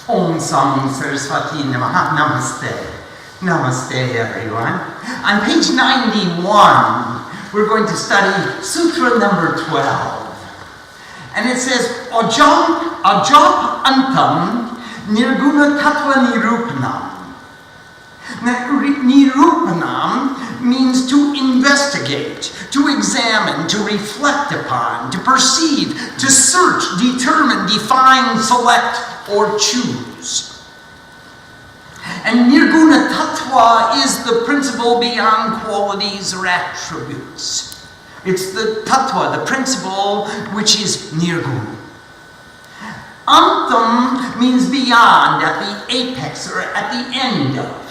Om Sam Saraswati Namaha. Namaste. Namaste, everyone. On page 91, we're going to study Sutra number 12. And it says, Ajap Antam Nirguna Tattva Nirupanam. Now, Nirupanam means to investigate, to examine, to reflect upon, to perceive, to search, determine, define, select, or choose. And Nirguna Tattva is the principle beyond qualities or attributes. It's the Tattva, the principle, which is Nirguna. Antam means beyond, at the apex, or at the end of.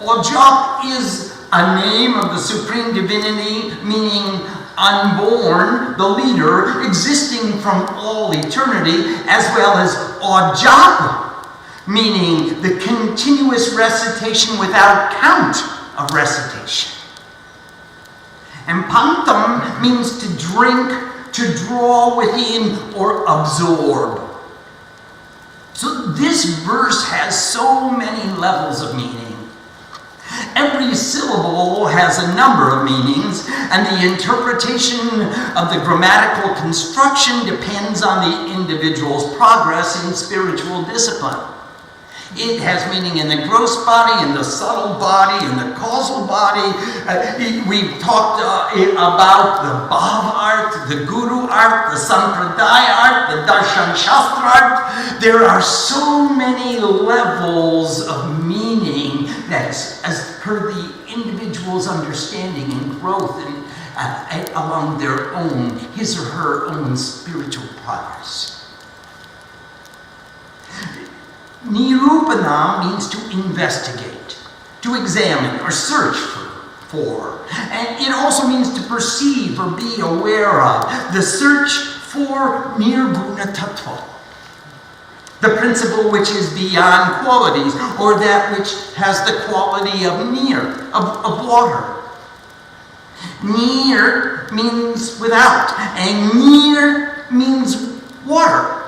Ajap is a name of the Supreme Divinity, meaning unborn, the leader, existing from all eternity, as well as Ajapa, meaning the continuous recitation without count of recitation. And Pantam means to drink, to draw within, or absorb. So this verse has so many levels of meaning. Every syllable has a number of meanings, and the interpretation of the grammatical construction depends on the individual's progress in spiritual discipline. It has meaning in the gross body, in the subtle body, in the causal body. We've talked about the Bhav art, the Guru art, the Sampradaya art, the Darshan Shastra art. There are so many levels of meaning that's as per the individual's understanding and growth and along their own, his or her own spiritual progress. Nirupana means to investigate, to examine or search for. And it also means to perceive or be aware of. The search for Nirguna Tattva, the principle which is beyond qualities, or that which has the quality of near, of water. Near means without, and near means water.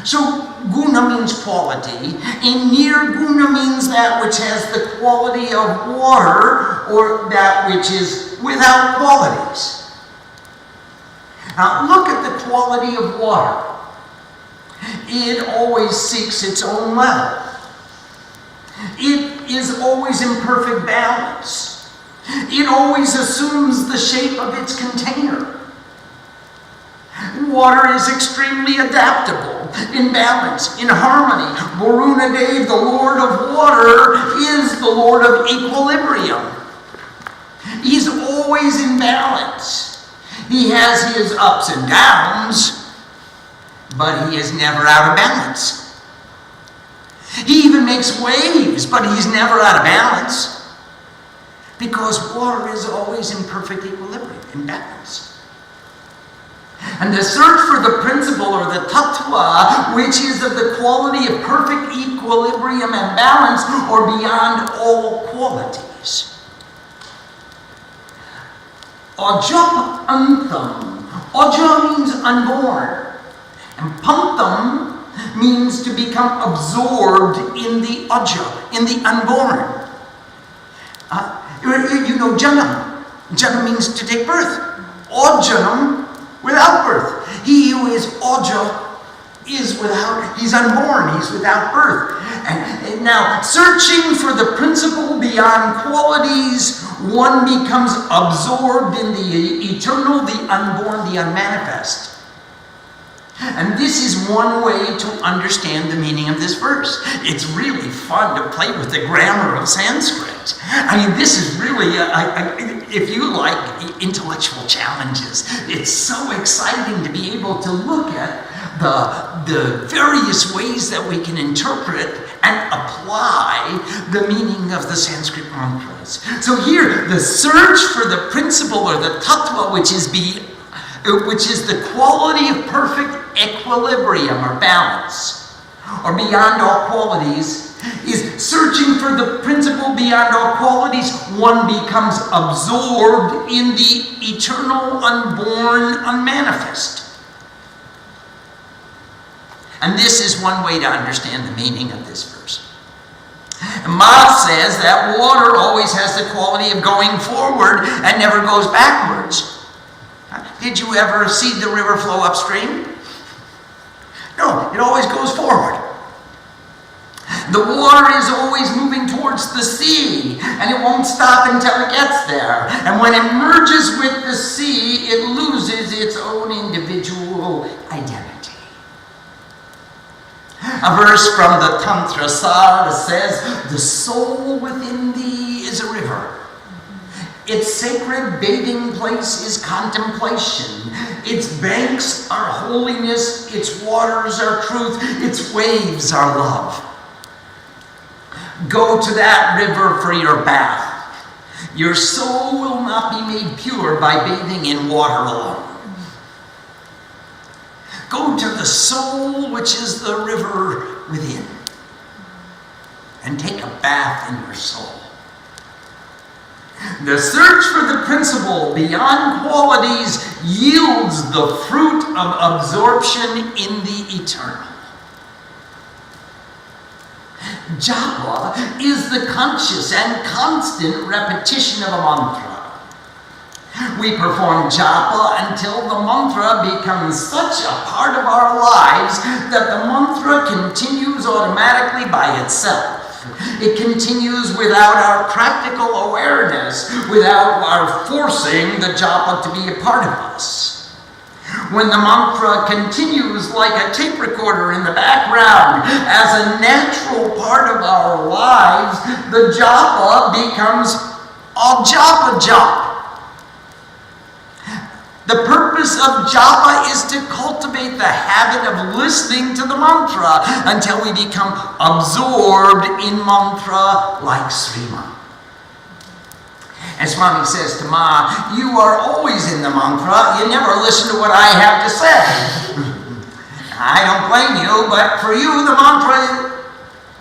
So guna means quality, and nirguna means that which has the quality of water, or that which is without qualities. Now look at the quality of water. It always seeks its own level. It is always in perfect balance. It always assumes the shape of its container. Water is extremely adaptable, in balance, in harmony. Varuna Dev, the Lord of water, is the Lord of equilibrium. He's always in balance. He has his ups and downs, but he is never out of balance. He even makes waves, but he's never out of balance, because water is always in perfect equilibrium, in balance. And the search for the principle or the tattva, which is of the quality of perfect equilibrium and balance, or beyond all qualities. Ajap antam. Aja means unborn. And pantam means to become absorbed in the aja, in the unborn. You know, janam. Janam means to take birth. Ajanam, without birth. He who is aja is without, he's unborn, he's without birth. And now, searching for the principle beyond qualities, one becomes absorbed in the eternal, the unborn, the unmanifest. And this is one way to understand the meaning of this verse. It's really fun to play with the grammar of Sanskrit. I mean, this is really, if you like intellectual challenges, it's so exciting to be able to look at the various ways that we can interpret and apply the meaning of the Sanskrit mantras. So here, the search for the principle or the tattva, which is the quality of perfect equilibrium or balance, or beyond all qualities, is searching for the principle beyond all qualities. One becomes absorbed in the eternal, unborn, unmanifest. And this is one way to understand the meaning of this verse. Ma says that water always has the quality of going forward and never goes backwards. Did you ever see the river flow upstream? No, it always goes forward. The water is always moving towards the sea, and it won't stop until it gets there. And when it merges with the sea, it loses its own individual identity. A verse from the Tantra Sara says, "The soul within thee is a river. Its sacred bathing place is contemplation. Its banks are holiness. Its waters are truth. Its waves are love. Go to that river for your bath. Your soul will not be made pure by bathing in water alone. Go to the soul, which is the river within, and take a bath in your soul." The search for the principle beyond qualities yields the fruit of absorption in the eternal. Japa is the conscious and constant repetition of a mantra. We perform japa until the mantra becomes such a part of our lives that the mantra continues automatically by itself. It continues without our practical awareness, without our forcing the japa to be a part of us. When the mantra continues like a tape recorder in the background as a natural part of our lives, the japa becomes a japa japa. The purpose of japa is to cultivate the habit of listening to the mantra until we become absorbed in mantra like Sriman. And Swami says to Ma, "You are always in the mantra. You never listen to what I have to say." I don't blame you, but for you the mantra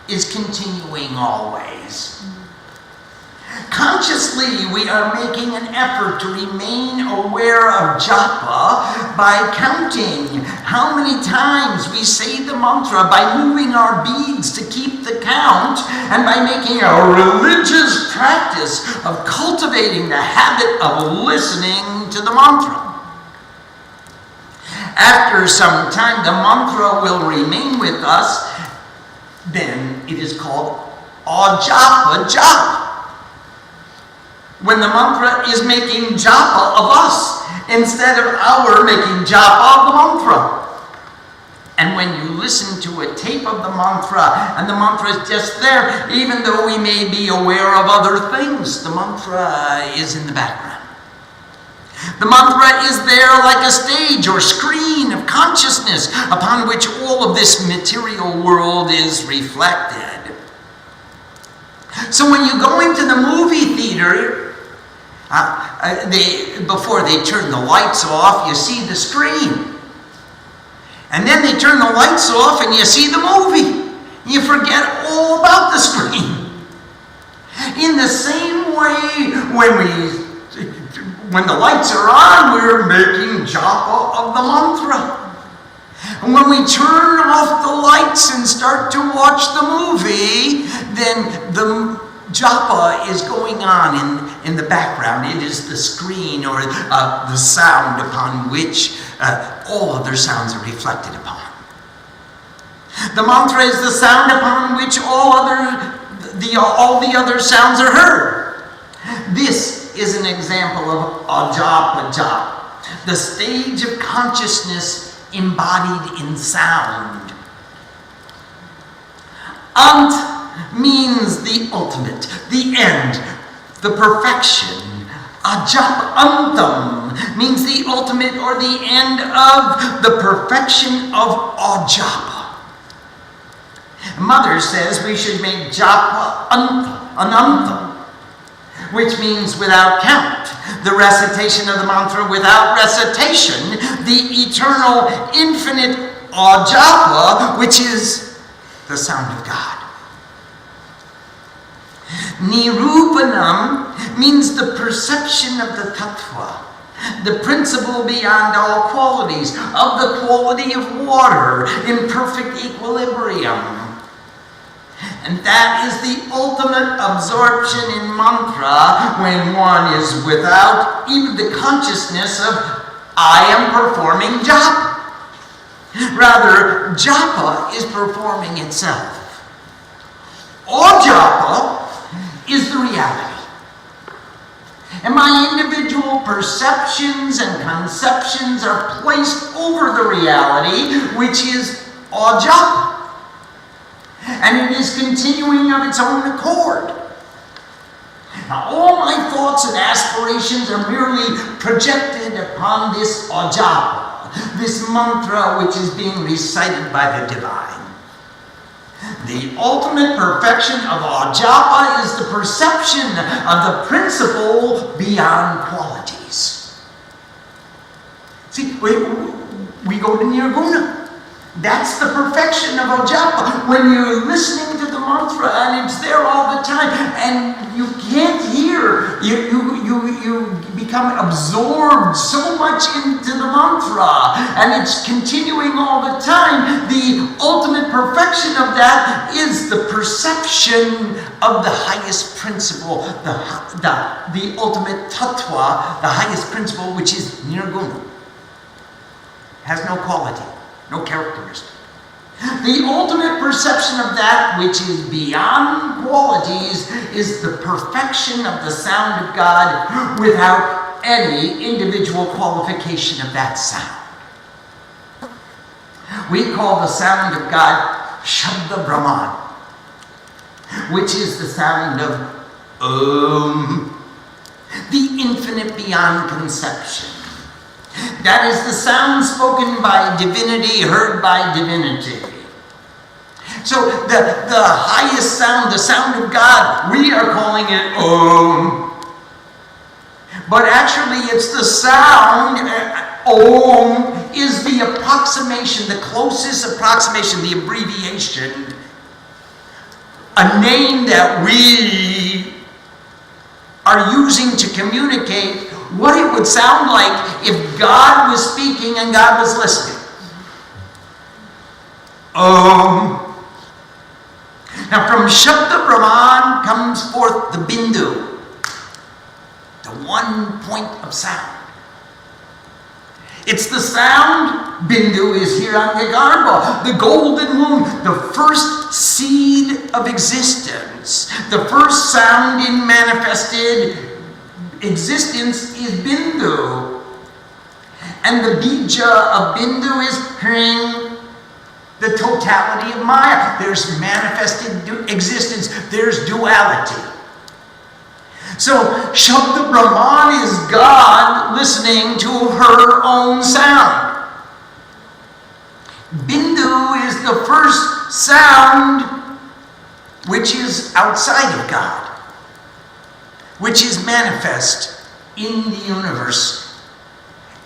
is continuing always. Consciously, we are making an effort to remain aware of japa by counting how many times we say the mantra, by moving our beads to keep the count, and by making a religious practice of cultivating the habit of listening to the mantra. After some time, the mantra will remain with us. Then it is called ajapa japa. When the mantra is making japa of us instead of our making japa of the mantra. And when you listen to a tape of the mantra and the mantra is just there, even though we may be aware of other things, the mantra is in the background. The mantra is there like a stage or screen of consciousness upon which all of this material world is reflected. So when you go into the movie theater, before they turn the lights off, you see the screen. And then they turn the lights off and you see the movie. You forget all about the screen. In the same way, when the lights are on, we're making japa of the mantra. And when we turn off the lights and start to watch the movie, then the japa is going on in the background. It is the screen or the sound upon which all other sounds are reflected upon. The mantra is the sound upon which all the other sounds are heard. This is an example of ajapa japa, the stage of consciousness embodied in sound. Ant means the ultimate, the end, the perfection. Ajapa antam means the ultimate or the end of the perfection of ajapa. Mother says we should make japa anantam, which means without count. The recitation of the mantra without recitation, the eternal, infinite ajapa, which is the sound of God. Nirupanam means the perception of the tattva, the principle beyond all qualities, of the quality of water in perfect equilibrium. And that is the ultimate absorption in mantra when one is without even the consciousness of, I am performing japa. Rather, japa is performing itself. All japa is the reality. And my individual perceptions and conceptions are placed over the reality, which is all japa. And it is continuing of its own accord. Now, all my thoughts and aspirations are merely projected upon this ajapa, this mantra which is being recited by the divine. The ultimate perfection of ajapa is the perception of the principle beyond qualities. See, we go to nirguna. That's the perfection of ajapa. When you're listening to the mantra and it's there all the time and you can't hear, you become absorbed so much into the mantra and it's continuing all the time. The ultimate perfection of that is the perception of the highest principle, the ultimate tattva, the highest principle, which is nirguna. Has no quality. No characteristic. The ultimate perception of that which is beyond qualities is the perfection of the sound of God without any individual qualification of that sound. We call the sound of God Shabda Brahman, which is the sound of Om, the infinite beyond conception. That is the sound spoken by divinity, heard by divinity. So the highest sound, the sound of God, we are calling it Om. But actually it's the sound, Om is the approximation, the closest approximation, the abbreviation, a name that we are using to communicate what it would sound like if God was speaking and God was listening. Now from Shabda Brahman comes forth the Bindu, the one point of sound. It's the sound, Bindu is here on the Garbha, the golden womb, the first seed of existence, the first sound in manifested existence is Bindu. And the bija of Bindu is Hring, the totality of Maya. There's manifested existence, there's duality. So Shabda Brahman is God listening to her own sound. Bindu is the first sound which is outside of God, which is manifest in the universe,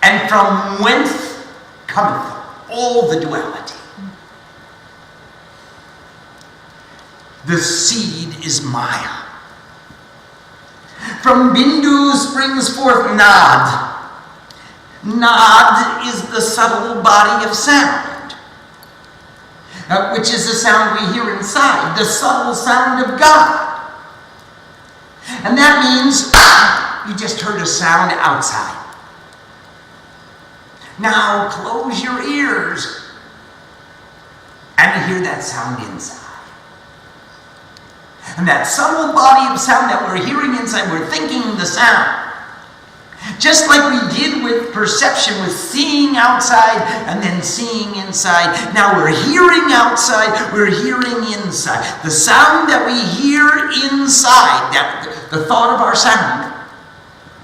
and from whence cometh all the duality. The seed is Maya. From Bindu springs forth Nad. Nad is the subtle body of sound, which is the sound we hear inside, the subtle sound of God. And that means you just heard a sound outside. Now close your ears and hear that sound inside. And that subtle body of sound that we're hearing inside, we're thinking the sound. Just like we did with perception, with seeing outside and then seeing inside. Now we're hearing outside, we're hearing inside. The sound that we hear inside, the thought of our sound,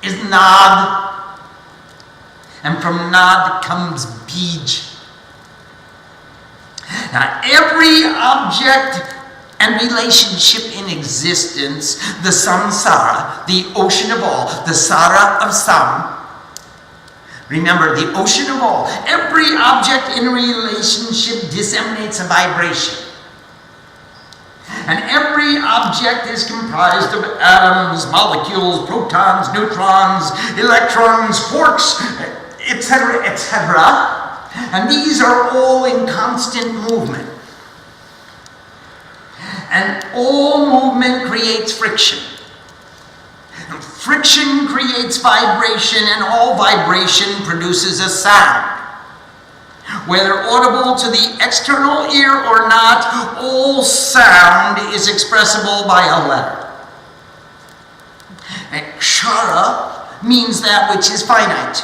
is Nad. And from Nad comes Bij. Now every object and relationship in existence, the samsara, the ocean of all, the sara of sam. Remember, the ocean of all. Every object in relationship disseminates a vibration. And every object is comprised of atoms, molecules, protons, neutrons, electrons, quarks, etc., etc. And these are all in constant movement. And all movement creates friction. Friction creates vibration, and all vibration produces a sound. Whether audible to the external ear or not, all sound is expressible by a letter. And kshara means that which is finite,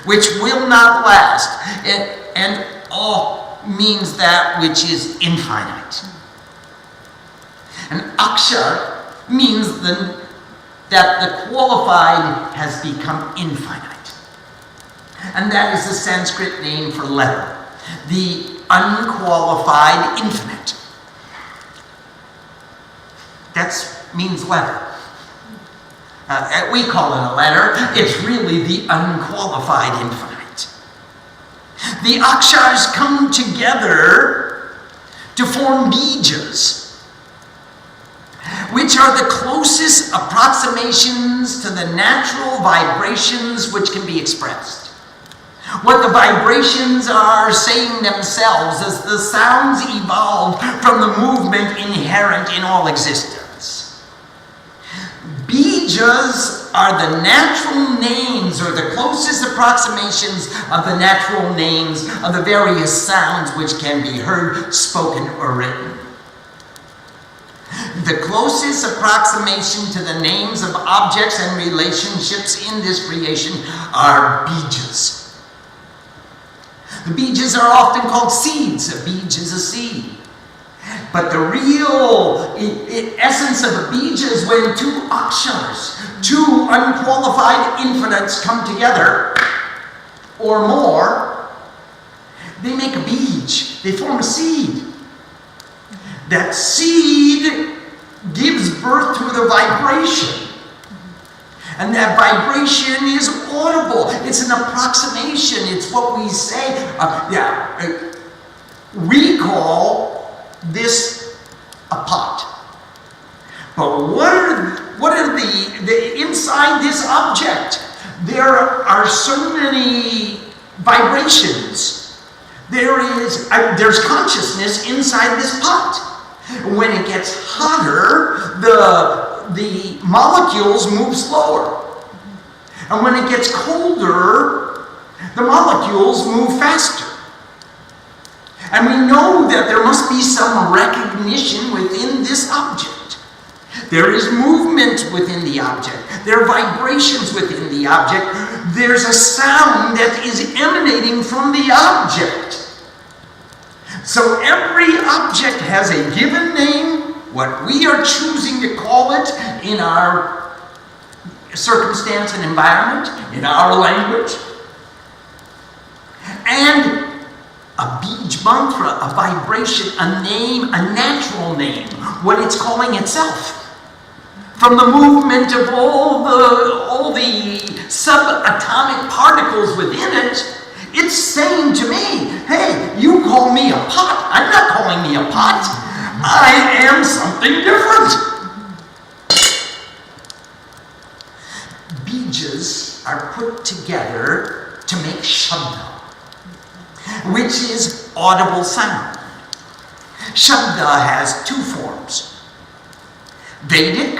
which will not last, and all means that which is infinite. And akshar means that the qualified has become infinite. And that is the Sanskrit name for letter, the unqualified infinite. That means letter. We call it a letter. It's really the unqualified infinite. The akshars come together to form bijas, which are the closest approximations to the natural vibrations which can be expressed. What the vibrations are saying themselves as the sounds evolved from the movement inherent in all existence. Bijas are the natural names, or the closest approximations of the natural names of the various sounds which can be heard, spoken, or written. The closest approximation to the names of objects and relationships in this creation are bijas. The bijas are often called seeds. A bij is a seed. But the real essence of a bija is when two akshars, two unqualified infinites come together, or more, they make a bij. They form a seed. That seed gives birth to the vibration. And that vibration is audible. It's an approximation. It's what we say. We call this a pot. But what are the inside this object? There are so many vibrations. There's consciousness inside this pot. When it gets hotter, the molecules move slower. And when it gets colder, the molecules move faster. And we know that there must be some recognition within this object. There is movement within the object. There are vibrations within the object. There's a sound that is emanating from the object. So every object has a given name, what we are choosing to call it in our circumstance and environment, in our language, and a bij mantra, a vibration, a name, a natural name, what it's calling itself. From the movement of all the subatomic particles within it, it's saying to me, hey, you call me a pot. I'm not calling me a pot. I am something different. Bijas are put together to make shabda, which is audible sound. Shabda has two forms. Vedic,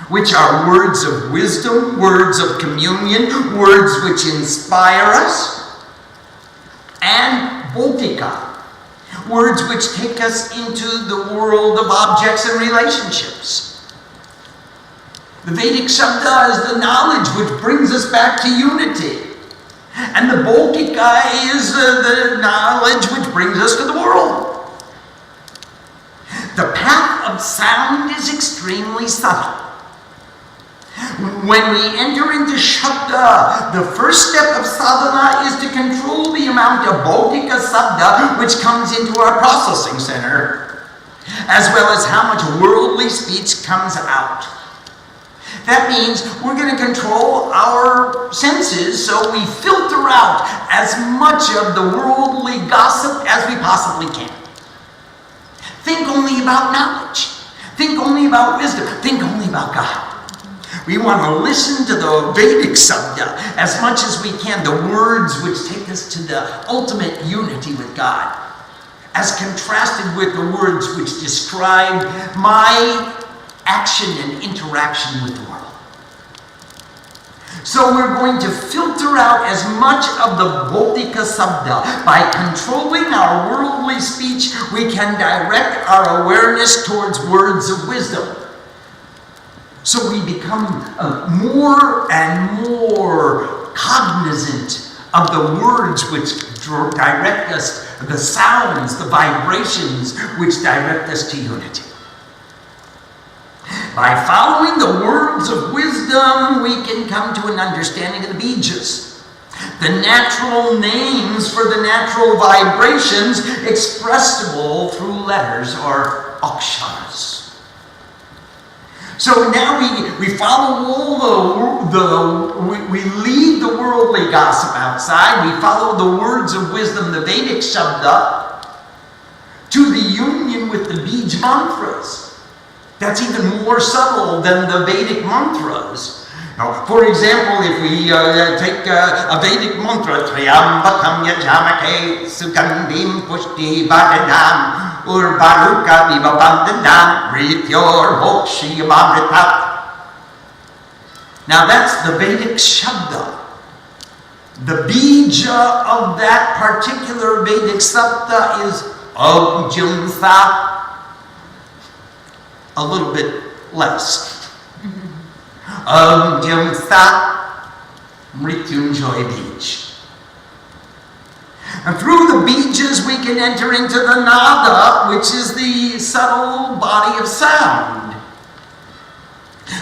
which are words of wisdom, words of communion, words which inspire us, and Bhautika, words which take us into the world of objects and relationships. The Vedic Shabda is the knowledge which brings us back to unity. And the Bhautika is the knowledge which brings us to the world. The path of sound is extremely subtle. When we enter into Shabda, the first step of sadhana is to control the amount of Bhautika Sabda which comes into our processing center, as well as how much worldly speech comes out. That means we're going to control our senses so we filter out as much of the worldly gossip as we possibly can. think only about knowledge. Think only about wisdom. Think only about God. We want to listen to the Vedic Sabda as much as we can, the words which take us to the ultimate unity with God, as contrasted with the words which describe my action and interaction with the world. So we're going to filter out as much of the Bhaudika Sabda. By controlling our worldly speech, we can direct our awareness towards words of wisdom. So we become more and more cognizant of the words which direct us, the sounds, the vibrations which direct us to unity. By following the words of wisdom, we can come to an understanding of the bijas, the natural names for the natural vibrations expressible through letters or aksharas. So now we follow we leave the worldly gossip outside, we follow the words of wisdom, the Vedic Shabda, to the union with the Bij mantras. That's even more subtle than the Vedic mantras. Now, for example, if we take a Vedic mantra, Triyambakam yajamake sugandim pushti vardhanam urvaruka vivabandhanam rityor mokshi amritat. Now that's the Vedic Shabda. The bija of that particular Vedic Sabda is Om Jum Sa. A little bit less. Om Jum Sa Mrityunjoy Bij. And through the bijas we can enter into the nada, which is the subtle body of sound.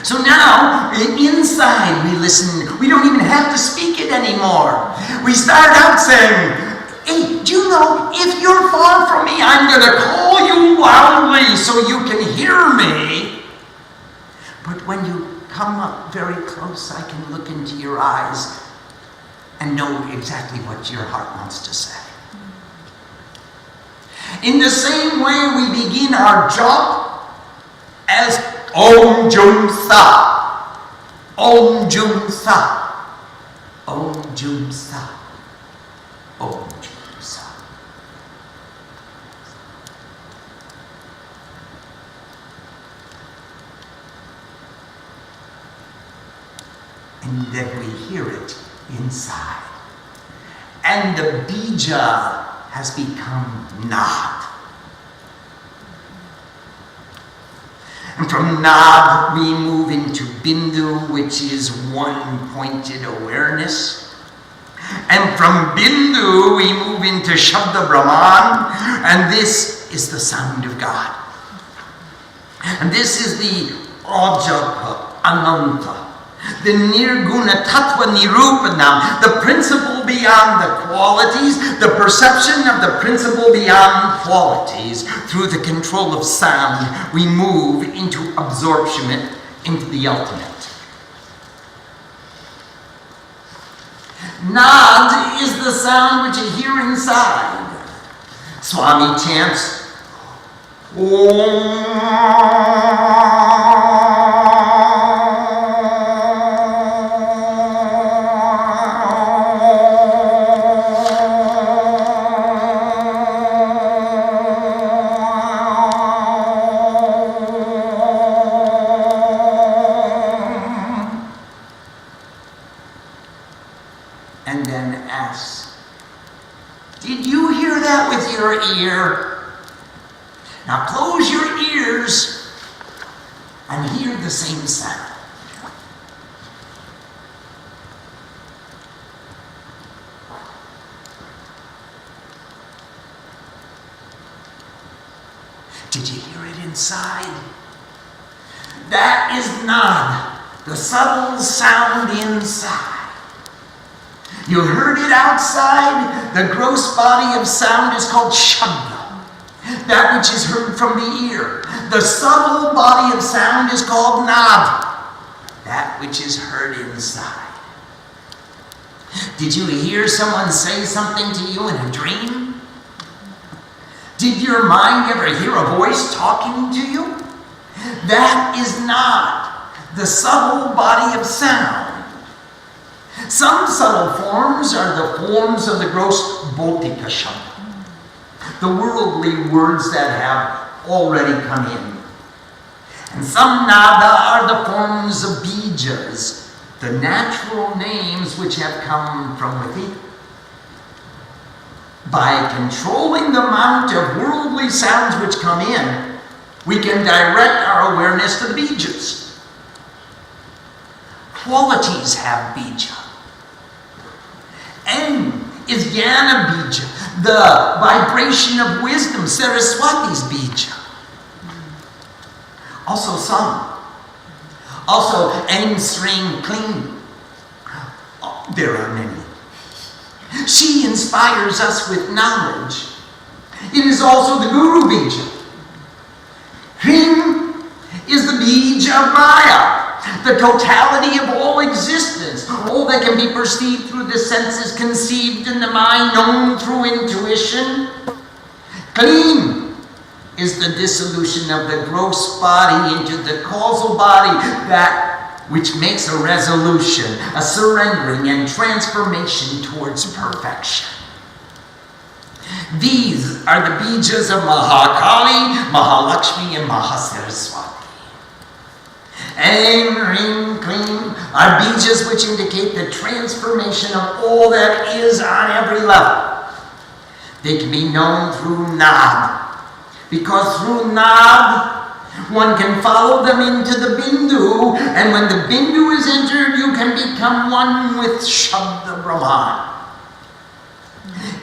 So now, inside we listen. We don't even have to speak it anymore. We start out saying, hey, do you know, if you're far from me, I'm going to call you loudly so you can hear me. But when you come up very close, I can look into your eyes and know exactly what your heart wants to say. In the same way, we begin our japa as Om Jum Sa, Om Jum Sa, Om Jum Sa, Om Jum Sa. And then we hear it inside. And the bija has become nad. And from nad we move into bindu, which is one pointed awareness. And from bindu we move into Shabda Brahman, and this is the sound of God. And this is the Ajapa Ananta, the Nirguna Tattva Nirupanam, the principle beyond the qualities, the perception of the principle beyond qualities. Through the control of sound, we move into absorption, into the ultimate. Nad is the sound which you hear inside. Swami chants, Om. And then asks, did you hear that with your ear? Now close your ears and hear the same sound. Did you hear it inside? That is nad, the subtle sound inside. You heard it outside. The gross body of sound is called Shabda, that which is heard from the ear. The subtle body of sound is called nad, that which is heard inside. Did you hear someone say something to you in a dream? Did your mind ever hear a voice talking to you? That is not the subtle body of sound. Some subtle forms are the forms of the gross bhautika shabda, the worldly words that have already come in. And some nada are the forms of bijas, the natural names which have come from within. By controlling the amount of worldly sounds which come in, we can direct our awareness to the bijas. Qualities have bija. N is jnana bija, the vibration of wisdom, Saraswati's bija. Also sun. Also Aim, Sring, Clean. Oh, there are many. She inspires us with knowledge. It is also the Guru bija. Hrim is the bija of Maya, the totality of all existence, all that can be perceived through the senses, conceived in the mind, known through intuition. Clean is the dissolution of the gross body into the causal body, that which makes a resolution, a surrendering and transformation towards perfection. These are the bijas of Mahakali, Mahalakshmi, and Mahasaraswati. Aim, Ring, Clean are bijas which indicate the transformation of all that is on every level. They can be known through Nad, because through Nad, one can follow them into the Bindu, and when the Bindu is entered, you can become one with Shabda Brahman.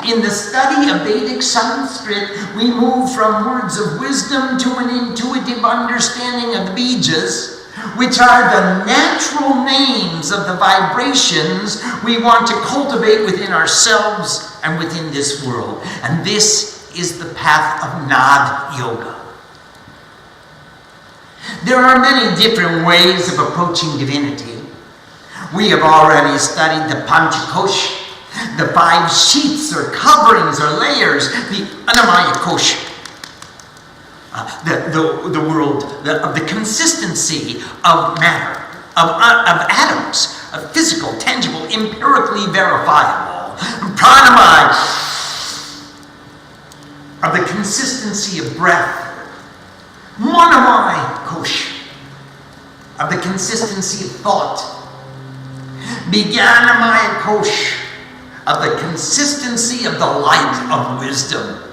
In the study of Vedic Sanskrit, we move from words of wisdom to an intuitive understanding of the bijas, which are the natural names of the vibrations we want to cultivate within ourselves and within this world. And this is the path of Nad Yoga. There are many different ways of approaching divinity. We have already studied the Panchakosh, the 5 sheets or coverings or layers, the Annamaya Kosh, the world of the consistency of matter, of atoms, of physical, tangible, empirically verifiable. Pranamaya, of the consistency of breath. Manamaya Kosh, of the consistency of thought. Vijnanamaya Kosh, of the consistency of the light of wisdom.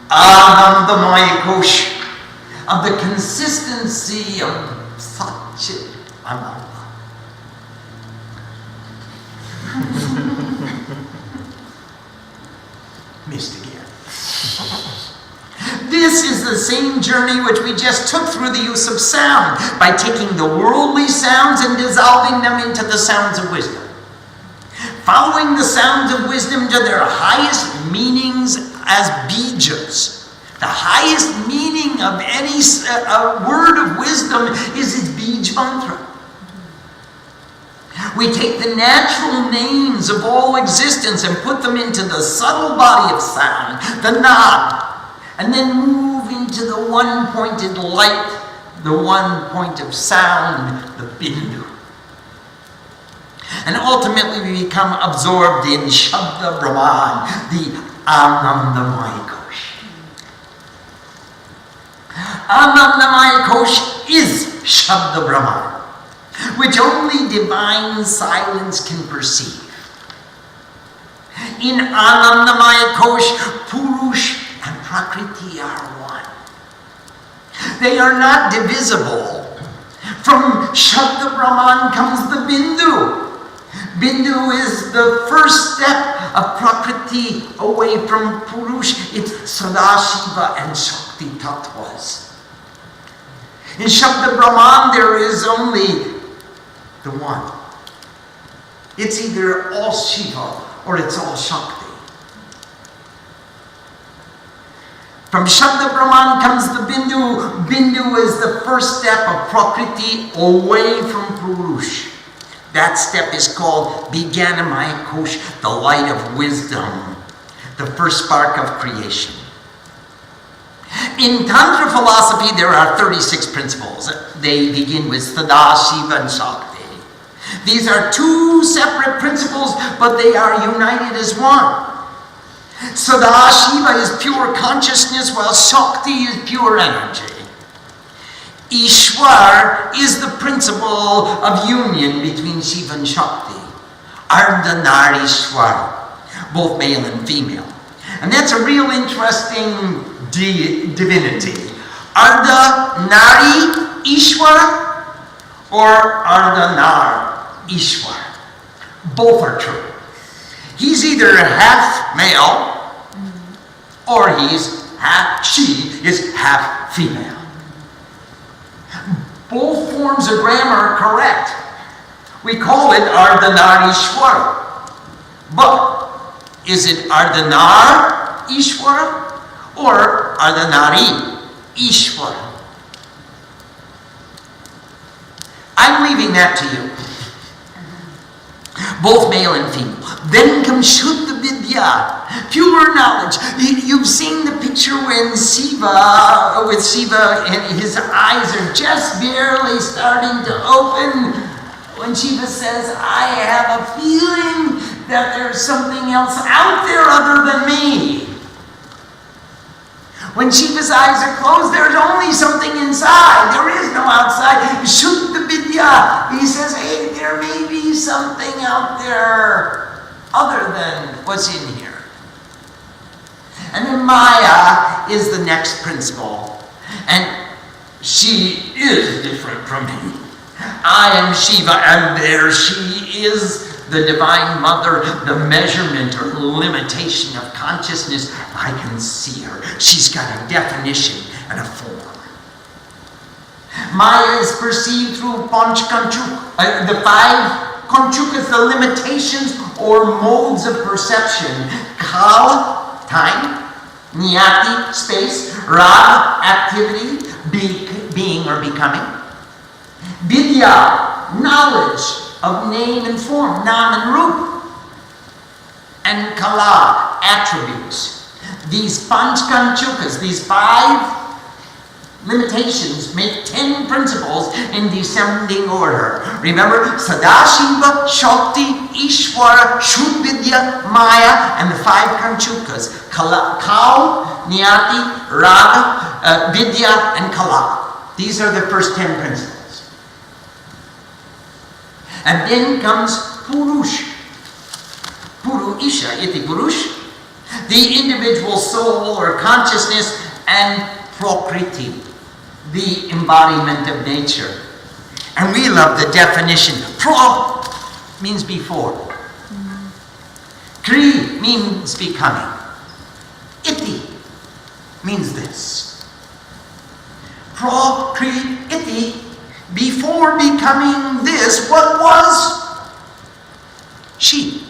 Anandamaya Kosh, of the consistency of Satchit Ananda. Missed again. This is the same journey which we just took through the use of sound, by taking the worldly sounds and dissolving them into the sounds of wisdom. Following the sounds of wisdom to their highest meanings as bijas. The highest meaning of any word of wisdom is its bij mantra. We take the natural names of all existence and put them into the subtle body of sound, the Nad, and then move into the one-pointed light, the one point of sound, the Bindu. And ultimately we become absorbed in Shabda Brahman, the Anandamaya Kosh. Anandamaya Kosh is Shabda Brahman, which only divine silence can perceive. In Anandamaya Kosh, Purush and Prakriti are one. They are not divisible. From Shabda Brahman comes the Bindu. Bindu is the first step of Prakriti away from Purush. It's Sadashiva and Shakti Tattvas. In Shabda Brahman there is only the one. It's either all Shiva or it's all Shakti. From Shabda Brahman comes the Bindu. Bindu is the first step of Prakriti away from Purush. That step is called Vijnanamaya Kosh, the light of wisdom, the first spark of creation. In Tantra philosophy, there are 36 principles. They begin with Sada, Shiva, and Shakti. These are two separate principles, but they are united as one. Sada, Shiva is pure consciousness, while Shakti is pure energy. Ishwar is the principle of union between Shiva and Shakti. Ardhanarishwar, both male and female. And that's a real interesting divinity. Ardhanari Ishwar or Ardhanar Ishwar. Both are true. He's either half male or she is half female. Both forms of grammar are correct. We call it Ardhanarishwara. But is it Ardhanar Ishwara or Ardhanari Ishwara? I'm leaving that to you. Both male and female. Then comes Shuddha Vidya, pure knowledge. You've seen the picture when with Shiva, and his eyes are just barely starting to open. When Shiva says, I have a feeling that there's something else out there other than me. When Shiva's eyes are closed, there's only something inside. There is no outside. Shuddha Vidya. He says, hey, there may be something out there other than what's in here. And then Maya is the next principle. And she is different from me. I am Shiva, and there she is, the Divine Mother, the measurement or limitation of consciousness. I can see her. She's got a definition and a form. Maya is perceived through the 5 Kanchukas, the limitations or modes of perception. Kala, time. Niyati, space. Raga, activity, being or becoming. Vidya, knowledge of name and form, nam and rup. And kala, attributes. These panchkanchukas, these 5 limitations make 10 principles in descending order. Remember, Sadashiva, Shakti, Ishwara, Shuddha, Maya, and the 5 kanchukas. Kal, Niyati, Raga, Vidya, and Kala. These are the first 10 principles. And then comes Purush. Puru Isha, iti Purush. The individual soul or consciousness, and Prakriti, the embodiment of nature. And we love the definition. Pra means before. Kri means becoming. Iti means this. Prakriti iti. Before becoming this, what was she?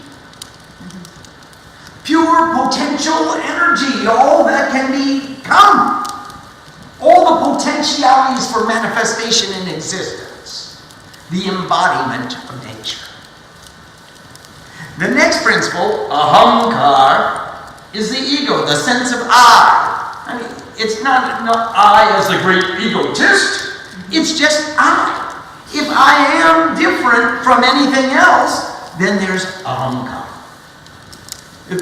Pure potential energy, all that can become. All the potentialities for manifestation in existence. The embodiment of nature. The next principle, ahamkar, is the ego, the sense of I mean, it's not I as the great egotist. It's just I. If I am different from anything else, then there's ahamkar.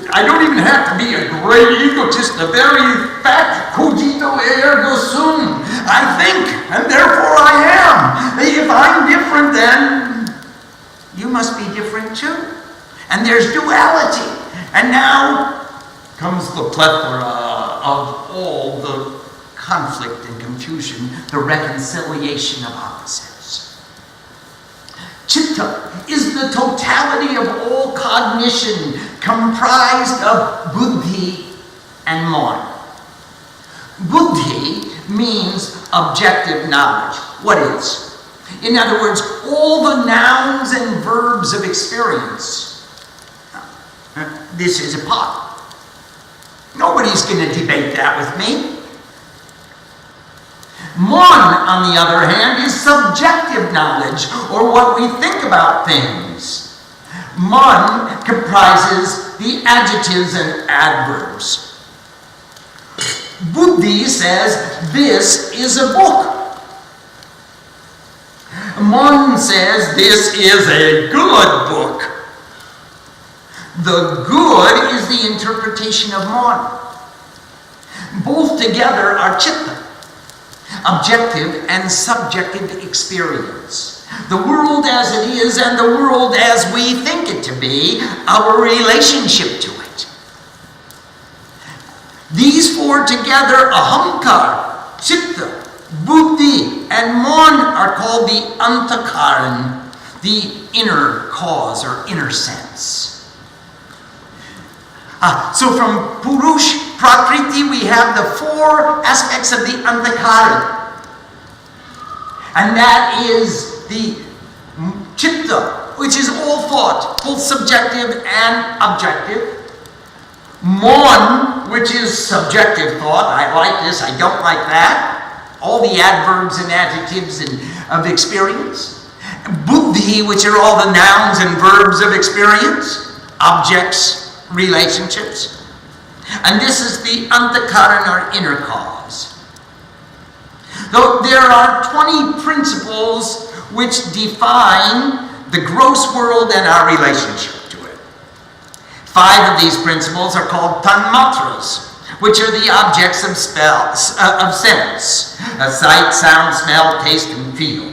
I don't even have to be a great egotist. The very fact, cogito ergo sum. I think, and therefore I am. If I'm different, then you must be different too. And there's duality. And now comes the plethora of all the conflict and confusion, the reconciliation of opposites. Chitta is the totality of all cognition, comprised of buddhi and mon. Buddhi means objective knowledge. What is? In other words, all the nouns and verbs of experience. This is a pot. Nobody's going to debate that with me. Mon, on the other hand, is subjective knowledge, or what we think about things. Mon comprises the adjectives and adverbs. Buddhi says this is a book. Mon says this is a good book. The good is the interpretation of Mon. Both together are chitta, objective and subjective experience. The world as it is and the world as we think it to be, our relationship to it. These four together, ahamkar, chitta, buddhi, and mon, are called the antakaran, the inner cause or inner sense. So from Purush, Prakriti, we have the four aspects of the antakaran. And that is the chitta, which is all thought, both subjective and objective. Mon, which is subjective thought. I like this, I don't like that. All the adverbs and adjectives of experience. Buddhi, which are all the nouns and verbs of experience, objects, relationships. And this is the antakaran, or inner cause. Though there are 20 principles which define the gross world and our relationship to it. 5 of these principles are called tanmatras, which are the objects of sense: sight, sound, smell, taste, and feel.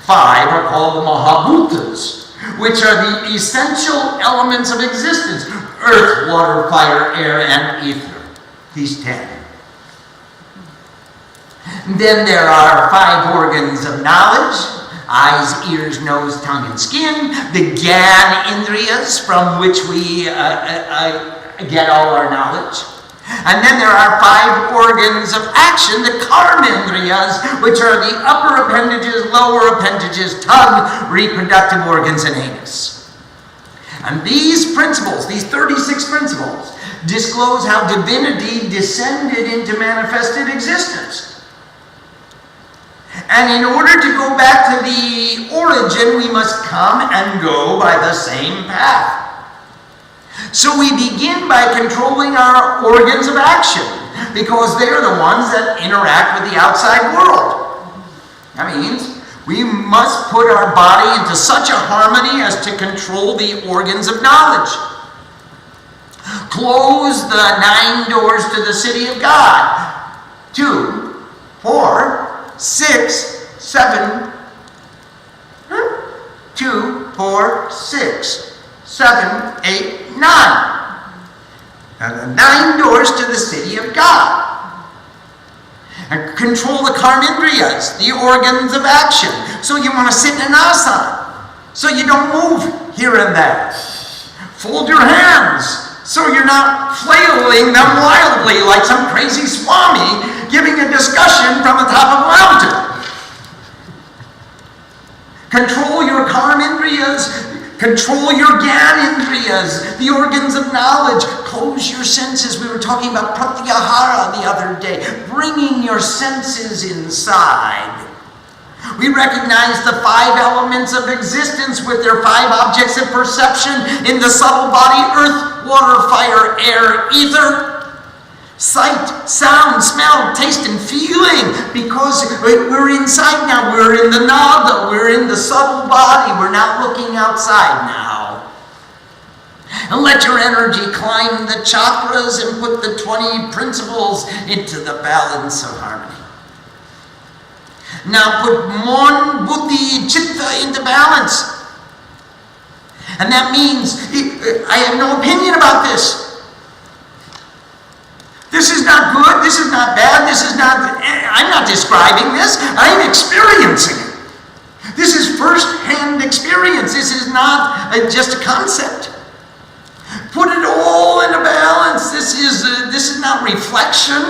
5 are called mahabhutas, which are the essential elements of existence: earth, water, fire, air, and ether. These 10. Then there are 5 organs of knowledge: eyes, ears, nose, tongue, and skin. The Gyan Indriyas, from which we get all our knowledge. And then there are 5 organs of action, the Karmendriyas, which are the upper appendages, lower appendages, tongue, reproductive organs, and anus. And these principles, these 36 principles, disclose how divinity descended into manifested existence. And in order to go back to the origin, we must come and go by the same path. So we begin by controlling our organs of action, because they're the ones that interact with the outside world. That means we must put our body into such a harmony as to control the organs of knowledge. Close the 9 doors to the city of God. 2, 4, 6, 7. 2, 4, 6. 7, 8, 9. And 9 doors to the city of God. And control the karmendriyas, the organs of action. So you want to sit in an asana, so you don't move here and there. Fold your hands, so you're not flailing them wildly like some crazy swami giving a discussion from the top of a mountain. Control your karmendriyas. Control your Gyanendriyas, the organs of knowledge. Close your senses. We were talking about pratyahara the other day, bringing your senses inside. We recognize the 5 elements of existence with their 5 objects of perception in the subtle body: earth, water, fire, air, ether. Sight, sound, smell, taste, and feeling, because we're inside now. We're in the nada. We're in the subtle body. We're not looking outside now. And let your energy climb the chakras and put the 20 principles into the balance of harmony. Now put Mon, Buddhi, Chitta into balance. And that means, I have no opinion about this. This is not good, this is not bad, I'm not describing this, I'm experiencing it. This is first-hand experience, this is not just a concept. Put it all in a balance. This is not reflection.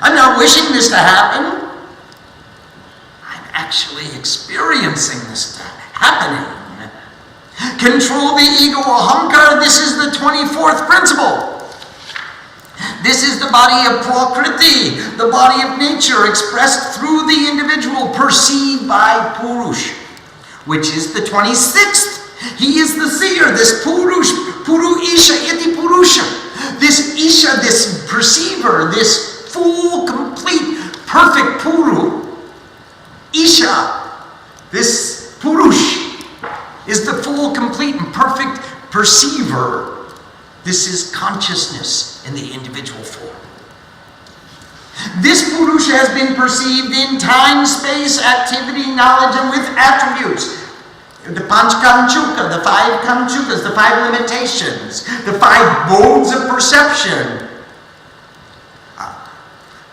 I'm not wishing this to happen. I'm actually experiencing this happening. Control the ego ahamkara, this is the 24th principle. This is the body of Prakriti, the body of nature expressed through the individual, perceived by Purush, which is the 26th. He is the seer, this Purush, Puru Isha Iti Purusha. This This Isha, this perceiver, this full, complete, perfect Puru, Isha, this Purush, is the full, complete, and perfect perceiver. This is consciousness in the individual form. This Purusha has been perceived in time, space, activity, knowledge, and with attributes. The Panch Kanchuka, the 5 Kanchukas, the 5 limitations, the 5 modes of perception.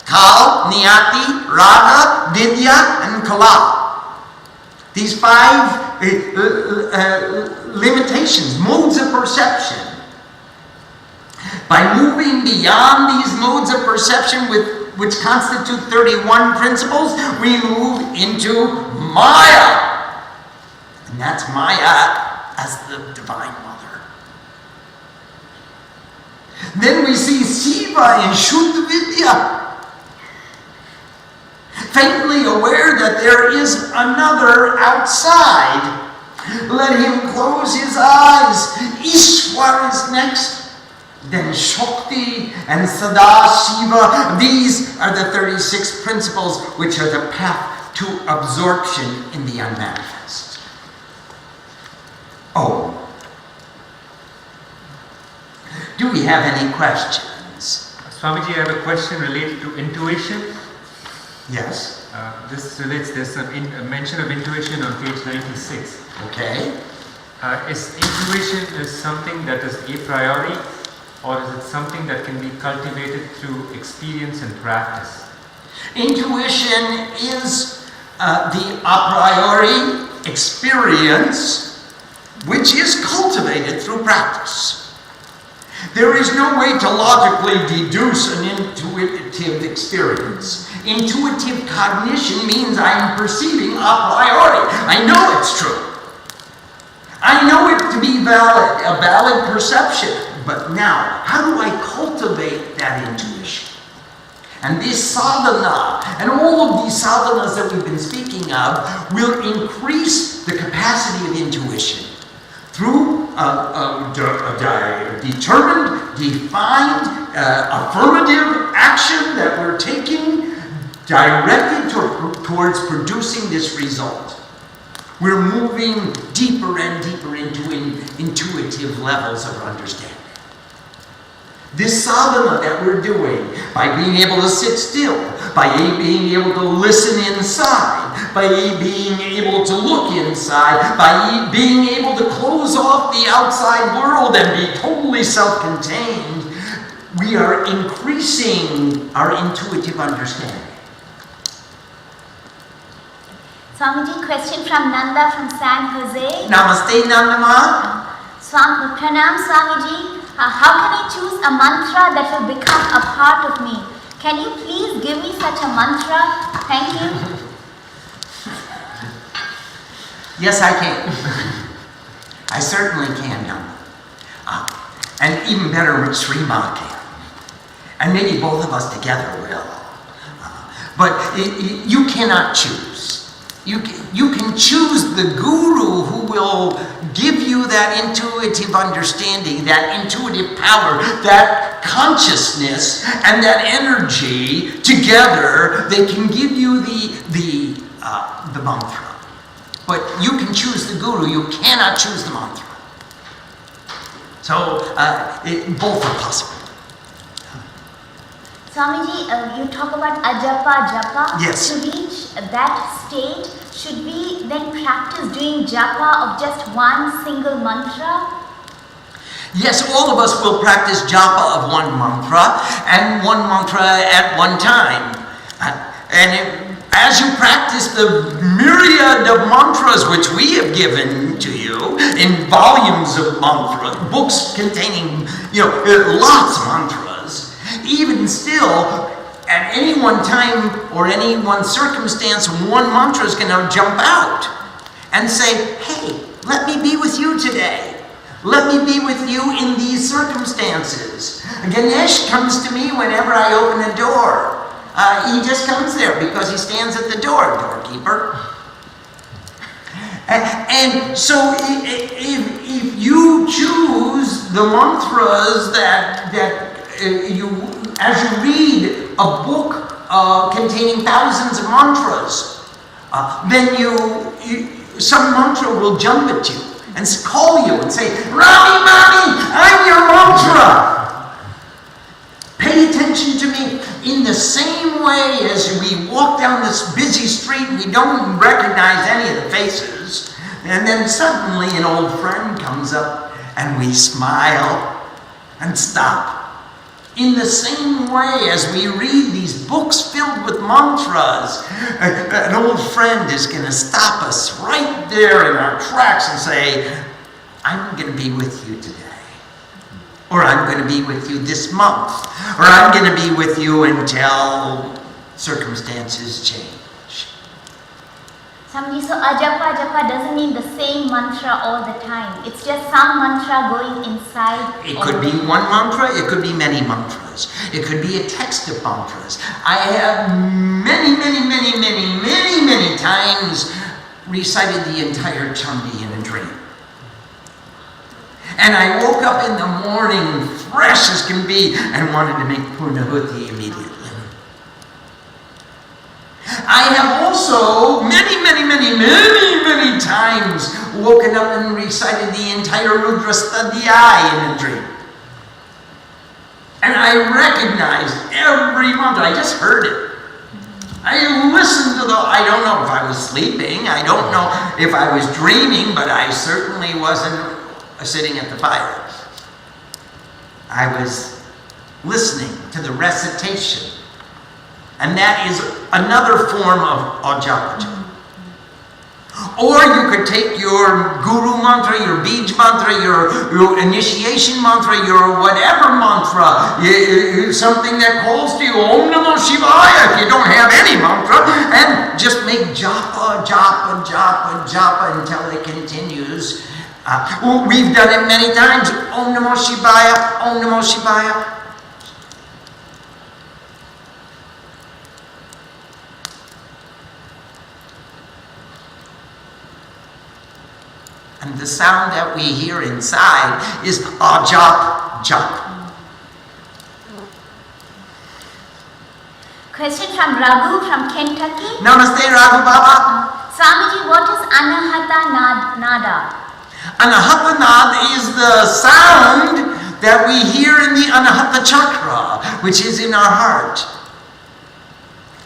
Kal, Niyati, Raga, Vidya, and Kala. These 5 limitations, modes of perception. By moving beyond these modes of perception which constitute 31 principles, we move into Maya. And that's Maya as the Divine Mother. Then we see Siva in Shuddha Vidya, faintly aware that there is another outside. Let him close his eyes. Ishwar is next. Then Shakti and Sadashiva. These are the 36 principles which are the path to absorption in the unmanifest. Oh. Do we have any questions? Swamiji, I have a question related to intuition. Yes. There's a mention of intuition on page 96. Okay. Is intuition something that is a priori, or is it something that can be cultivated through experience and practice? Intuition is the a priori experience which is cultivated through practice. There is no way to logically deduce an intuitive experience. Intuitive cognition means I'm perceiving a priori. I know it's true. I know it to be valid, a valid perception. But now, how do I cultivate that intuition? And this sadhana, and all of these sadhanas that we've been speaking of, will increase the capacity of intuition through determined, defined, affirmative action that we're taking directed towards producing this result. We're moving deeper and deeper into intuitive levels of understanding. This sadhana that we're doing, by being able to sit still, by being able to listen inside, by being able to look inside, by being able to close off the outside world and be totally self-contained, we are increasing our intuitive understanding. Swamiji, question from Nanda from San Jose. Namaste, Nandama. Pranam Swamiji. How can I choose a mantra that will become a part of me? Can you please give me such a mantra? Thank you. Yes, I can. I certainly can, Nanda. And even better, Srima can. And maybe both of us together will. But you cannot choose. You can choose the guru who will give you that intuitive understanding, that intuitive power, that consciousness, and that energy together. They can give you the mantra. But you can choose the guru. You cannot choose the mantra. So both are possible. Swamiji, you talk about ajapa japa. Yes. To reach that state, should we then practice doing japa of just one single mantra? Yes, all of us will practice japa of one mantra and one mantra at one time. As you practice the myriad of mantras which we have given to you in volumes of mantra, books containing, lots of mantras, even still, at any one time or any one circumstance, one mantra is going to jump out and say, hey, let me be with you today. Let me be with you in these circumstances. Ganesh comes to me whenever I open a door. He just comes there because he stands at the doorkeeper. And so if you choose the mantras that as you read a book containing thousands of mantras, then some mantra will jump at you and call you and say, "Rami, Mami, I'm your mantra." Pay attention to me. In the same way as we walk down this busy street, we don't recognize any of the faces, and then suddenly an old friend comes up and we smile and stop. In the same way as we read these books filled with mantras, an old friend is going to stop us right there in our tracks and say, "I'm going to be with you today. Or I'm going to be with you this month. Or I'm going to be with you until circumstances change." Swamiji, so ajapa doesn't mean the same mantra all the time. It's just some mantra going inside. It could be one mantra, it could be many mantras. It could be a text of mantras. I have many times recited the entire Chandi in a dream. And I woke up in the morning fresh as can be and wanted to make Purnahuti immediately. I have also many times woken up and recited the entire Rudra Stadhyaya in a dream. And I recognized every mantra. I just heard it. I listened to I don't know if I was sleeping, I don't know if I was dreaming, but I certainly wasn't sitting at the fire. I was listening to the recitation. And that is another form of ajapa. Or you could take your guru mantra, your bij mantra, your initiation mantra, your whatever mantra, something that calls to you, Om Namo Shivaya, if you don't have any mantra, and just make japa until it continues. We've done it many times. Om Namo Shivaya, Om Namo Shivaya. And the sound that we hear inside is ajap, jap. Question from Raghu from Kentucky. Namaste, Raghu Baba. Swamiji, what is Anahata Nada? Anahata Nad is the sound that we hear in the Anahata Chakra, which is in our heart.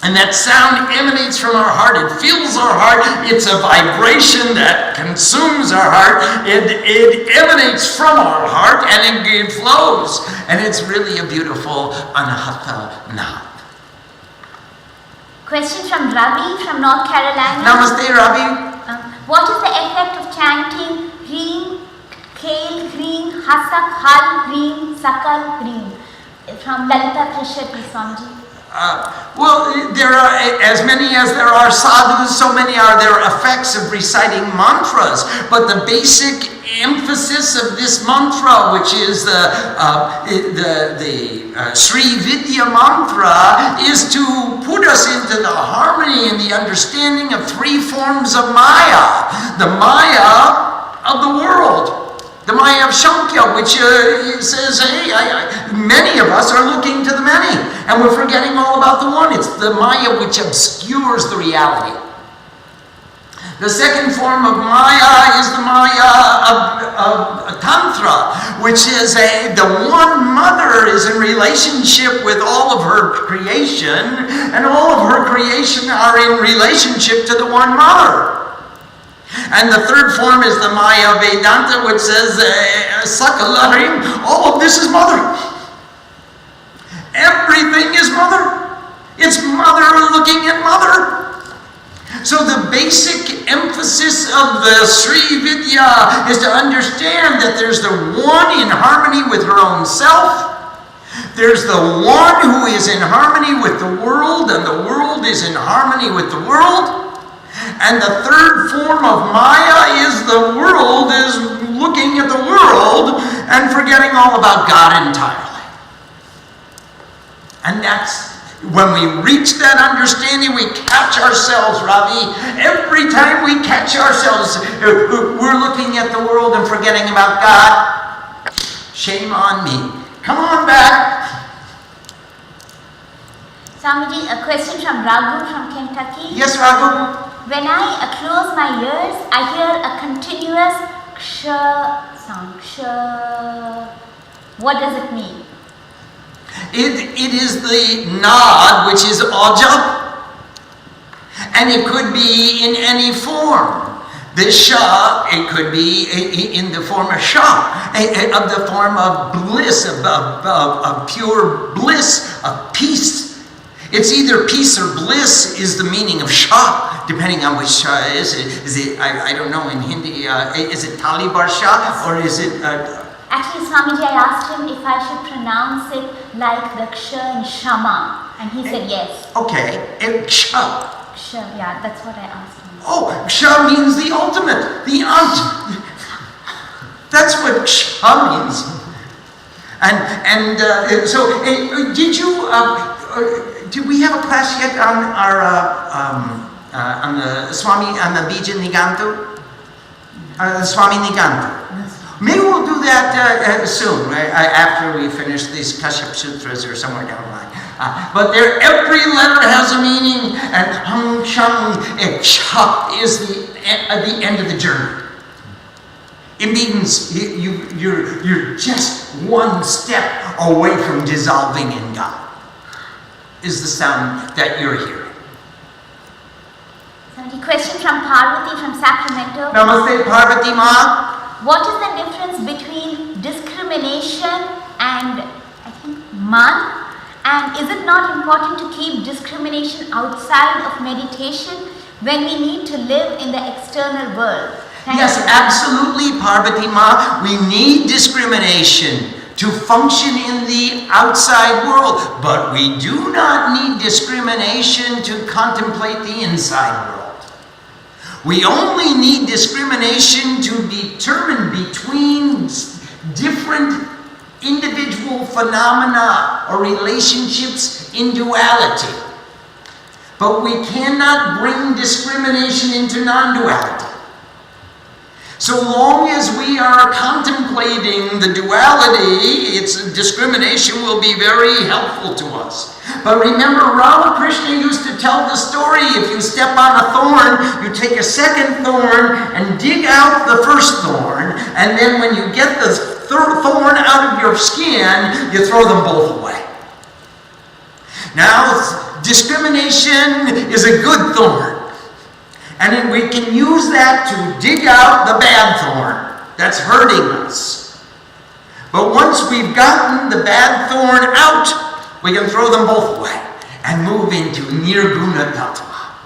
And that sound emanates from our heart. It fills our heart. It's a vibration that consumes our heart. It emanates from our heart and it flows. And it's really a beautiful Anahata Nad. Question from Ravi from North Carolina. Namaste, Ravi. What is the effect of chanting Hreem, Kail, Hreem, Hasak, Hal, Hreem, Sakal, Hreem? From Lalita Kashyapa Swamiji. Well, there are as many as there are sadhus, so many are there effects of reciting mantras. But the basic emphasis of this mantra, which is the Sri Vidya mantra, is to put us into the harmony and the understanding of three forms of Maya. The Maya of the world. The Maya of Shankya, which says, hey, many of us are looking to the many, and we're forgetting all about the one. It's the Maya which obscures the reality. The second form of Maya is the Maya of Tantra, which is the one mother is in relationship with all of her creation, and all of her creation are in relationship to the one mother. And the third form is the Maya Vedanta, which says, Sakalarim, all of this is mother. Everything is mother. It's mother looking at mother. So the basic emphasis of the Sri Vidya is to understand that there's the one in harmony with her own self. There's the one who is in harmony with the world, and the world is in harmony with the world. And the third form of Maya is the world is looking at the world and forgetting all about God entirely. And that's when we reach that understanding, we catch ourselves, Ravi. Every time we catch ourselves, we're looking at the world and forgetting about God. Shame on me. Come on back. Swamiji, a question from Raghu from Kentucky. Yes, Raghu? When I close my ears, I hear a continuous ksha sound. Ksha. What does it mean? It is the nod, which is aja, and it could be in any form. The sha, it could be in the form of sha, of the form of bliss, of pure bliss, of peace. It's either peace or bliss is the meaning of sha, depending on which sha is. Is it I don't know in Hindi, is it Talibar sha or is it... Actually, Swamiji, I asked him if I should pronounce it like the ksha in shama, and he said yes. Okay, ksha. Ksha, yeah, that's what I asked him. Oh, ksha means the ultimate, the ant. That's what ksha means. And so, did you... do we have a class yet on our on the Swami, on the Bija Nigantu? Swami Nigantu. Maybe we'll do that soon, right? After we finish these Kashyapa Sutras or somewhere down the line. But every letter has a meaning, and hum chang cha is the end of the journey. It means you're just one step away from dissolving in God. Is the sound that you're hearing. Swamiji, question from Parvati from Sacramento. Namaste, Parvati Ma. What is the difference between discrimination and, I think, man? And is it not important to keep discrimination outside of meditation when we need to live in the external world? Yes, absolutely, Parvati Ma. We need discrimination to function in the outside world, but we do not need discrimination to contemplate the inside world. We only need discrimination to determine between different individual phenomena or relationships in duality. But we cannot bring discrimination into non-duality. So long as we are contemplating the duality, discrimination will be very helpful to us. But remember, Ramakrishna used to tell the story, if you step on a thorn, you take a second thorn and dig out the first thorn, and then when you get the third thorn out of your skin, you throw them both away. Now, discrimination is a good thorn. And then we can use that to dig out the bad thorn that's hurting us. But once we've gotten the bad thorn out, we can throw them both away and move into Nirguna Tattva.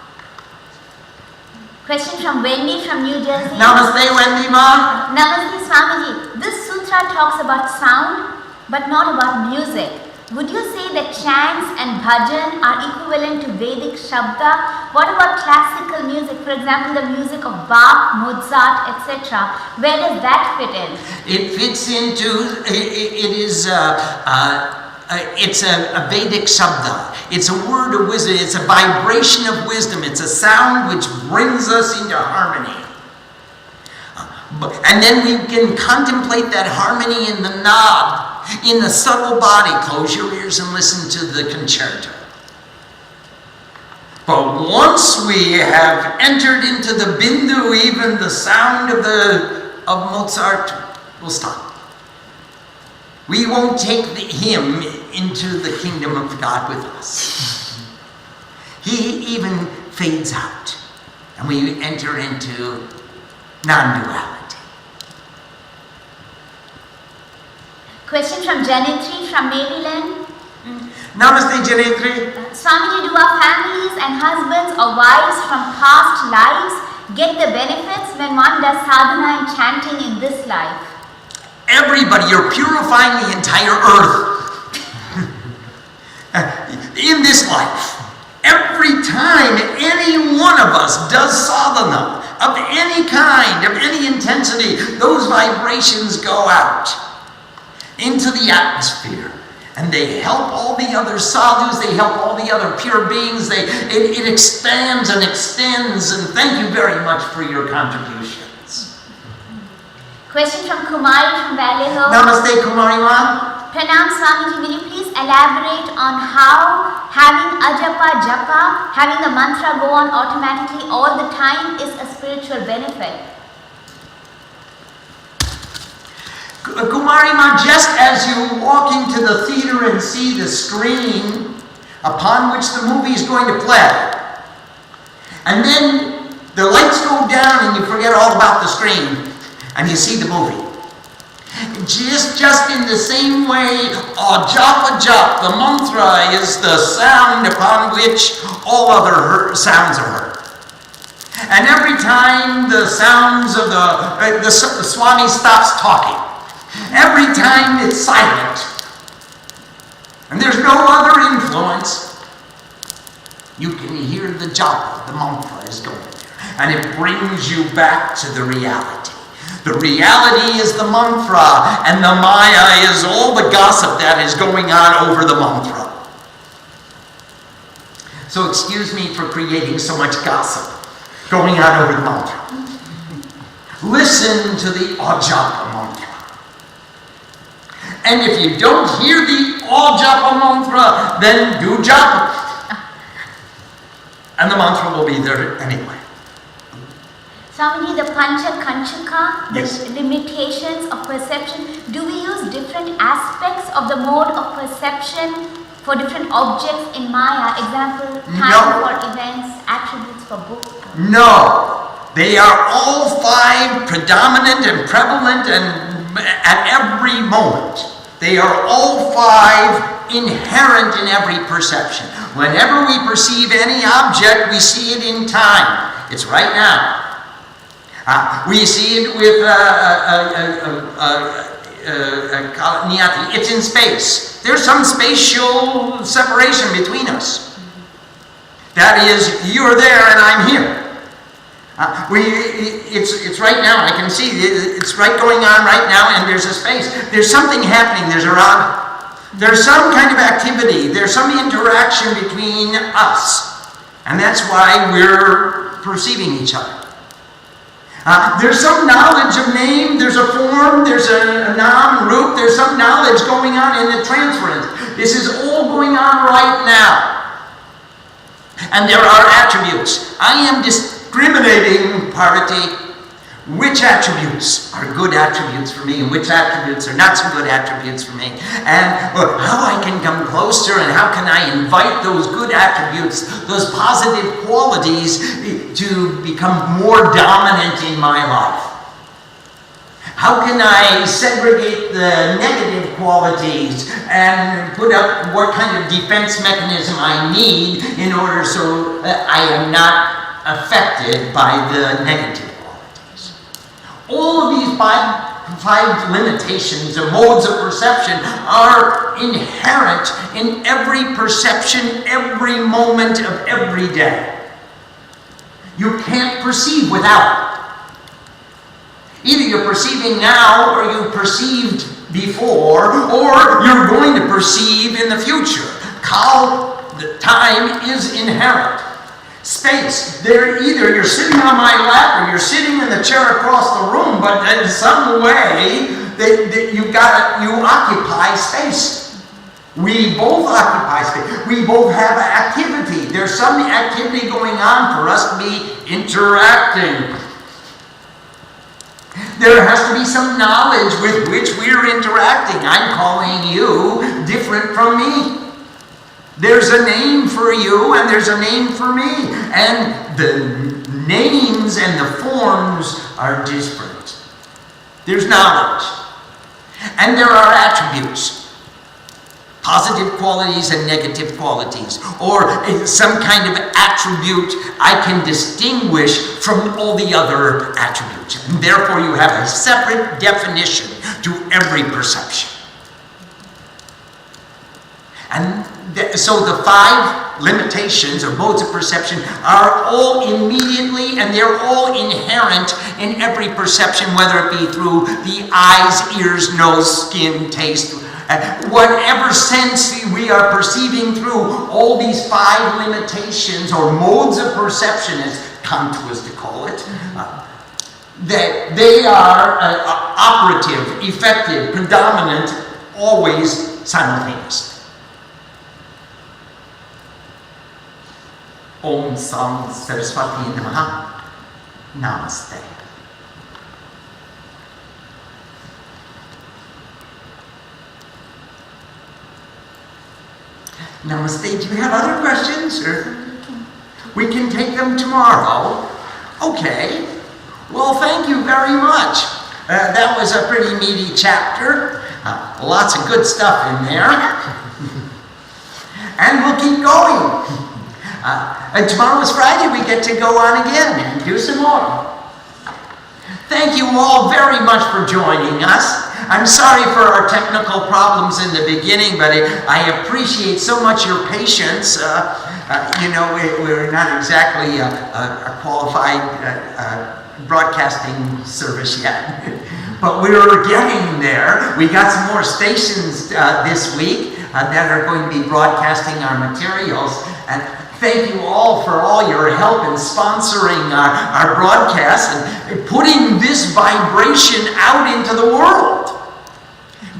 Question from Wendy from New Jersey. Namaste, Wendy Ma. Namaste, Swamiji. This sutra talks about sound, but not about music. Would you say that chants and bhajan are equivalent to Vedic Shabda? What about classical music, for example, the music of Bach, Mozart, etc.? Where does that fit in? It fits into, it's a Vedic Shabda. It's a word of wisdom. It's a vibration of wisdom. It's a sound which brings us into harmony. And then we can contemplate that harmony in the nod. In the subtle body, close your ears and listen to the concerto. But once we have entered into the bindu, even the sound of Mozart will stop. We won't take him into the kingdom of God with us. He even fades out, and we enter into non-duality. Question from Janitri from Maryland. Namaste, Janitri. Swamiji, do our families and husbands or wives from past lives get the benefits when one does sadhana and chanting in this life? Everybody, you're purifying the entire earth. In this life. Every time any one of us does sadhana of any kind, of any intensity, those vibrations go out into the atmosphere, and they help all the other sadhus, they help all the other pure beings, it expands and extends, and thank you very much for your contributions. Question from Kumari from Valley Hill. Namaste, Kumari Ma. Pranam Swamiji, will you please elaborate on how having ajapa japa, having the mantra go on automatically all the time is a spiritual benefit. Kumari Ma, just as you walk into the theater and see the screen upon which the movie is going to play, and then the lights go down and you forget all about the screen and you see the movie. Just in the same way, japa jap, the mantra, is the sound upon which all other sounds are heard. And every time the sounds of the Swami stops talking, every time it's silent, and there's no other influence, you can hear the japa, the mantra is going there. And it brings you back to the reality. The reality is the mantra, and the maya is all the gossip that is going on over the mantra. So excuse me for creating so much gossip going on over the mantra. Listen to the ajapa mantra. And if you don't hear the ajapa mantra, then do japa. And the mantra will be there anyway. Swamiji, the Pancha Kanchaka, the Yes. limitations of perception, do we use different aspects of the mode of perception for different objects in Maya? Example, time No. for events, attributes for books? No. They are all five predominant and prevalent and at every moment. They are all five inherent in every perception. Whenever we perceive any object, we see it in time. It's right now. We see it with Niyati. It's in space. There's some spatial separation between us. That is, you're there and I'm here. It's right now. I can see it's right going on right now, and there's a space. There's something happening. There's a raga. There's some kind of activity. There's some interaction between us, and that's why we're perceiving each other. There's some knowledge of name, there's a form, there's a nam, root, there's some knowledge going on in the transference. This is all going on right now. And there are attributes. I am discriminating, Parvati, which attributes are good attributes for me and which attributes are not so good attributes for me. And how I can come closer and how can I invite those good attributes, those positive qualities to become more dominant in my life. How can I segregate the negative qualities and put up what kind of defense mechanism I need in order so that I am not affected by the negative qualities. All of these five limitations or modes of perception are inherent in every perception, every moment of every day. You can't perceive without it. Either you're perceiving now, or you perceived before, or you're going to perceive in the future. Kal, the time, is inherent. Space, either you're sitting on my lap or you're sitting in the chair across the room, but in some way you occupy space. We both occupy space. We both have activity. There's some activity going on for us to be interacting. There has to be some knowledge with which we're interacting. I'm calling you different from me. There's a name for you and there's a name for me. And the names and the forms are different. There's knowledge. And there are attributes. Positive qualities and negative qualities, or some kind of attribute I can distinguish from all the other attributes. And therefore you have a separate definition to every perception. And so the five limitations or modes of perception are all immediately and they're all inherent in every perception, whether it be through the eyes, ears, nose, skin, taste, whatever sense we are perceiving through. All these five limitations or modes of perception, as Kant was to call it, that they are operative, effective, predominant, always simultaneously. Om Sam Saraswati Namaha. Namaste. Namaste. Do you have other questions? Or we can take them tomorrow. Okay. Well, thank you very much. That was a pretty meaty chapter. Lots of good stuff in there. And we'll keep going. Tomorrow is Friday. We get to go on again and do some more. Thank you all very much for joining us. I'm sorry for our technical problems in the beginning, but I appreciate so much your patience. We're not exactly a qualified broadcasting service yet, but we're getting there. We got some more stations this week that are going to be broadcasting our materials, and thank you all for all your help in sponsoring our broadcasts and putting this vibration out into the world.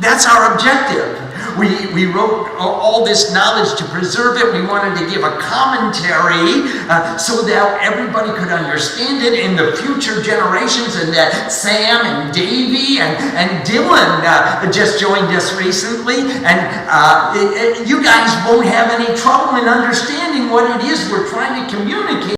That's our objective. We wrote all this knowledge to preserve it. We wanted to give a commentary so that everybody could understand it in the future generations, and that Sam and Davey and Dylan just joined us recently. And you guys won't have any trouble in understanding what it is we're trying to communicate.